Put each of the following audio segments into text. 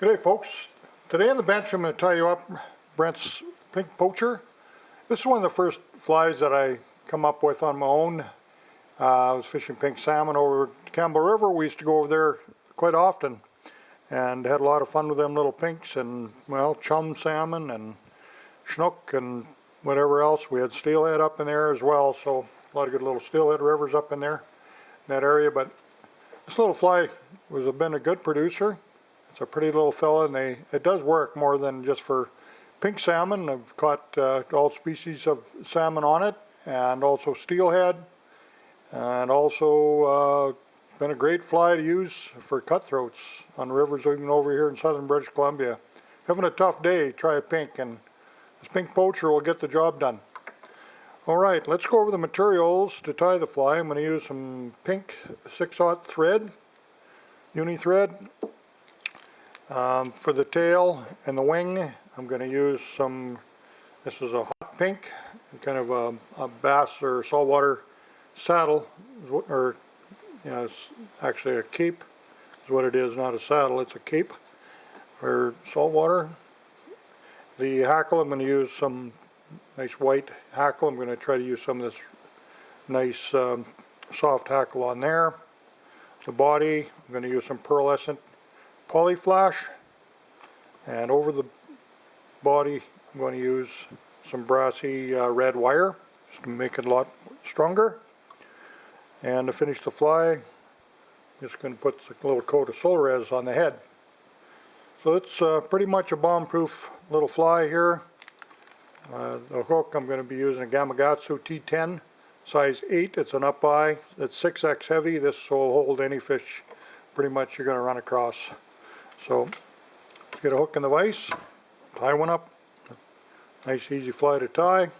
G'day folks. Today on the bench I'm going to tie you up Brent's pink poacher. This is one of the first flies that I come up with on my own. I was fishing pink salmon over at Campbell River. We used to go over there quite often and had a lot of fun with them little pinks and, well, chum salmon and snook and whatever else. We had steelhead up in there as well, so a lot of good little steelhead rivers up in there in that area. But this little fly has been a good producer. It's a pretty little fella, and it does work more than just for pink salmon. I've caught all species of salmon on it, and also steelhead, and also been a great fly to use for cutthroats on rivers even over here in southern British Columbia. Having a tough day, try a pink, and this pink poacher will get the job done. Alright, let's go over the materials to tie the fly. I'm going to use some pink 6/0 thread, uni thread. For the tail and the wing, I'm going to use some, this is a hot pink, kind of a bass or saltwater saddle, or it's actually a cape is what it is, not a saddle, it's a cape for saltwater. The hackle, I'm going to use some nice white hackle. I'm going to try to use some of this nice soft hackle on there. The body, I'm going to use some pearlescent polyflash, and over the body I'm going to use some brassy red wire just to make it a lot stronger. And to finish the fly, I'm just going to put a little coat of Solres on the head. So it's pretty much a bomb-proof little fly here. The hook, I'm going to be using a Gamakatsu T10 size 8. It's an up eye. It's 6x heavy. This will hold any fish pretty much you're going to run across. So let's get a hook in the vise, tie one up. Nice easy fly to tie.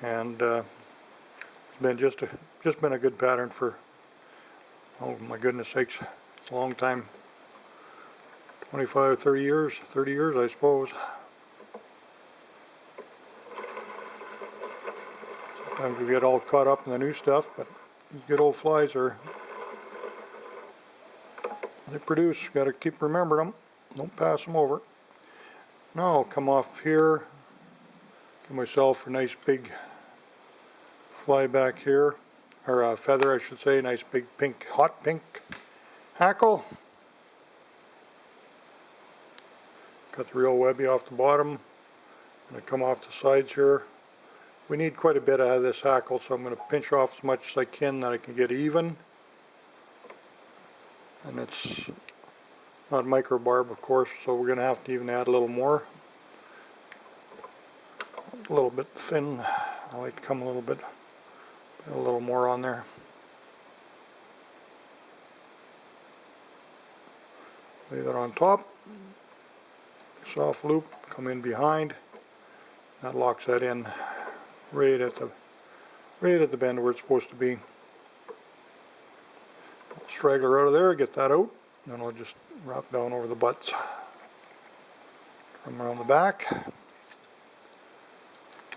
And been just been a good pattern for, oh my goodness sakes, a long time. 25, 30 years I suppose. Sometimes we get all caught up in the new stuff, but these good old flies they produce. Got to keep remembering them. Don't pass them over. Now I'll come off here, give myself a nice big fly back here, or a feather I should say, nice big pink, hot pink hackle. Got the real webby off the bottom. I'm going to come off the sides here. We need quite a bit out of this hackle, so I'm going to pinch off as much as I can that I can get even. And it's not microbarb, of course, so we're going to have to even add a little more. A little bit thin. I like to come a little more on there. Lay that on top. Soft loop, come in behind. That locks that in right at the bend where it's supposed to be. Straggler out of there, get that out, and then I'll just wrap down over the butts. Come around the back,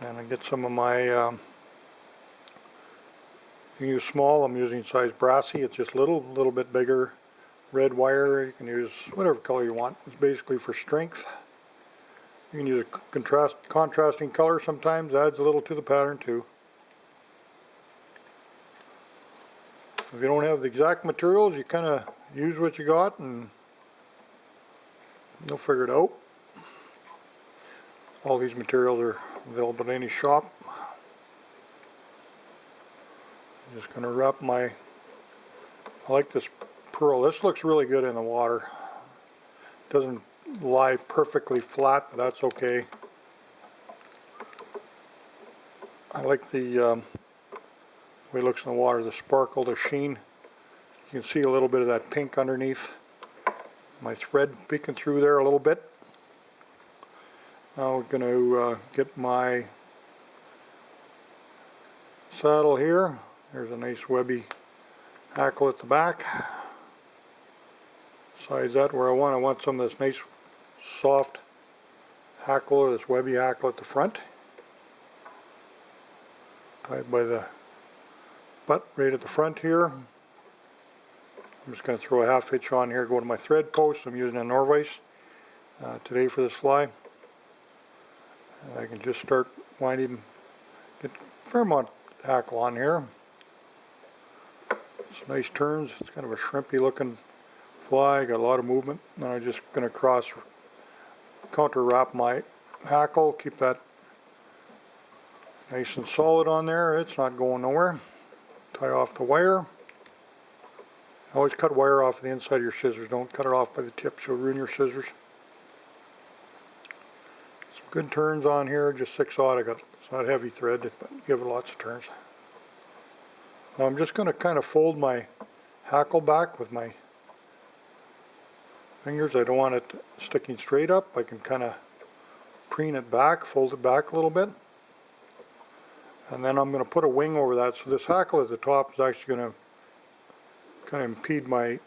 and I get some of my, you can use small, I'm using size brassy, it's just a little bit bigger. Red wire, you can use whatever color you want, it's basically for strength. You can use a contrasting color sometimes, adds a little to the pattern too. If you don't have the exact materials, you kind of use what you got and you'll figure it out. All these materials are available at any shop. I'm just going to wrap I like this pearl. This looks really good in the water. Doesn't lie perfectly flat, but that's okay. I like the way it looks in the water, the sparkle, the sheen. You can see a little bit of that pink underneath. My thread peeking through there a little bit. Now we're going to get my saddle here. There's a nice webby hackle at the back. Size that where I want some of this nice soft hackle, this webby hackle at the front. Tied by the butt right at the front here. I'm just going to throw a half hitch on here, go to my thread post. I'm using a Norvise today for this fly. And I can just start winding, get a fair amount of hackle on here. Some nice turns. It's kind of a shrimpy looking fly, got a lot of movement. And I'm just going to counter wrap my hackle, keep that nice and solid on there. It's not going nowhere. Tie off the wire. Always cut wire off the inside of your scissors. Don't cut it off by the tips, you'll ruin your scissors. Some good turns on here, just 6/0. It's not heavy thread, but give it lots of turns. Now I'm just going to kind of fold my hackle back with my fingers. I don't want it sticking straight up. I can kind of preen it back, fold it back a little bit. And then I'm going to put a wing over that. So this hackle at the top is actually going to kind of impede my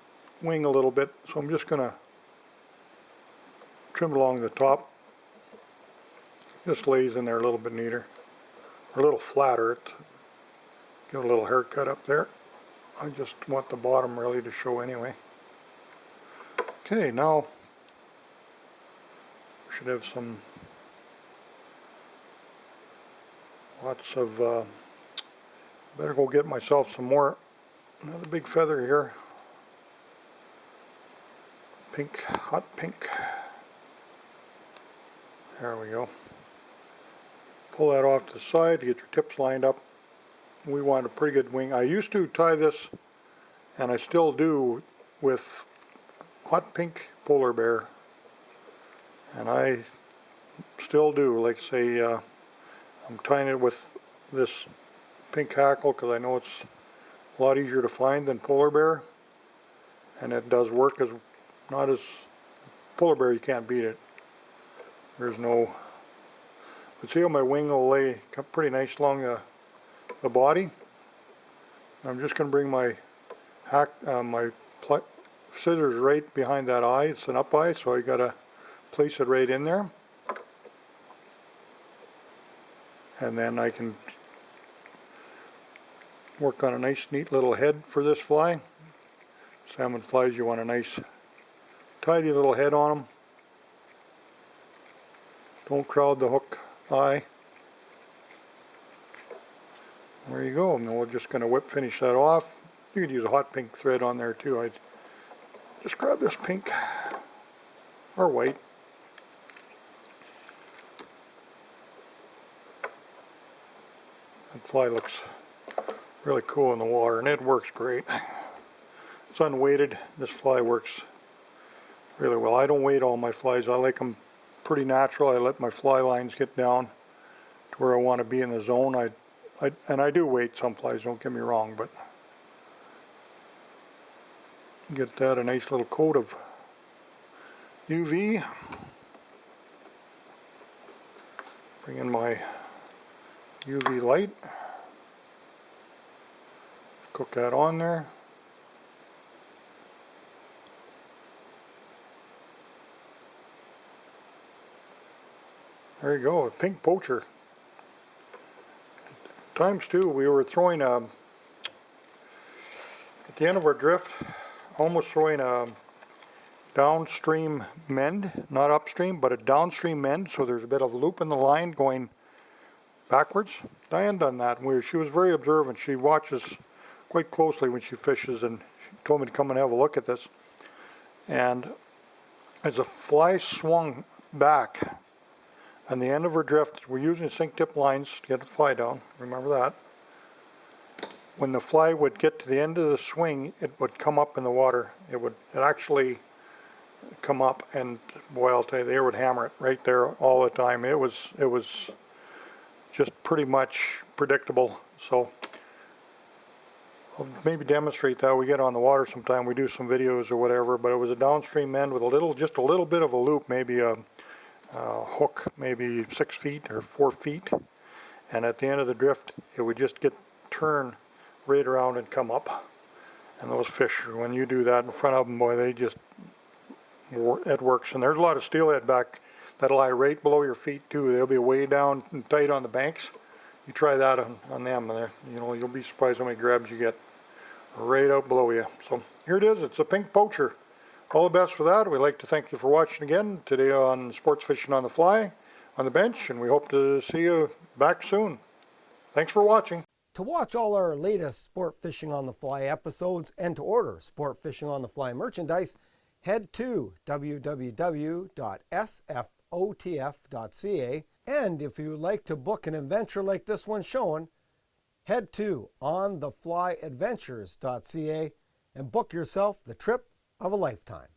wing a little bit. So I'm just going to trim along the top. Just lays in there a little bit neater, or a little flatter. Give it a little haircut up there. I just want the bottom really to show anyway. Okay, now we should have lots of, better go get myself some more, another big feather here. Pink, hot pink. There we go. Pull that off to the side to get your tips lined up. We want a pretty good wing. I used to tie this, and I still do, with hot pink polar bear. And I still do, like say, I'm tying it with this pink hackle because I know it's a lot easier to find than polar bear. And it does work not as polar bear, you can't beat it. There's no, but see how my wing will lay pretty nice along the body. I'm just going to bring my scissors right behind that eye. It's an up eye, so I got to place it right in there. And then I can work on a nice neat little head for this fly. Salmon flies, you want a nice tidy little head on them. Don't crowd the hook eye. There you go, and then we're just going to finish that off. You could use a hot pink thread on there too. I just grab this pink or white. That fly looks really cool in the water, and it works great. It's unweighted. This fly works really well. I don't weight all my flies. I like them pretty natural. I let my fly lines get down to where I want to be in the zone. And I do weight some flies, don't get me wrong, but get that a nice little coat of UV. Bring in my UV light. Cook that on there. There you go, a pink poacher. Times two, we were throwing at the end of our drift, almost throwing a downstream mend, not upstream, but a downstream mend, so there's a bit of a loop in the line going backwards. Diane done that, and she was very observant. She watches quite closely when she fishes, and she told me to come and have a look at this. And as the fly swung back on the end of her drift, we're using sink tip lines to get the fly down, remember that. When the fly would get to the end of the swing, it would come up in the water. It actually come up, and boy, I'll tell you, they would hammer it right there all the time. It was just pretty much predictable. So I'll maybe demonstrate that. We get on the water sometime, we do some videos or whatever, but it was a downstream end with just a little bit of a loop, maybe a hook, maybe 6 feet or 4 feet, and at the end of the drift it would just turn right around and come up. And those fish, when you do that in front of them, boy, it works. And there's a lot of steelhead back that'll lie right below your feet too. They'll be way down and tight on the banks. You try that on them, and you'll be surprised how many grabs you get right out below you. So here it is. It's a pink poacher. All the best for that. We'd like to thank you for watching again today on Sports Fishing on the Fly on the bench, and we hope to see you back soon. Thanks for watching. To watch all our latest Sport Fishing on the Fly episodes and to order Sport Fishing on the Fly merchandise, head to www.sfotf.ca. And if you would like to book an adventure like this one shown, head to ontheflyadventures.ca and book yourself the trip of a lifetime.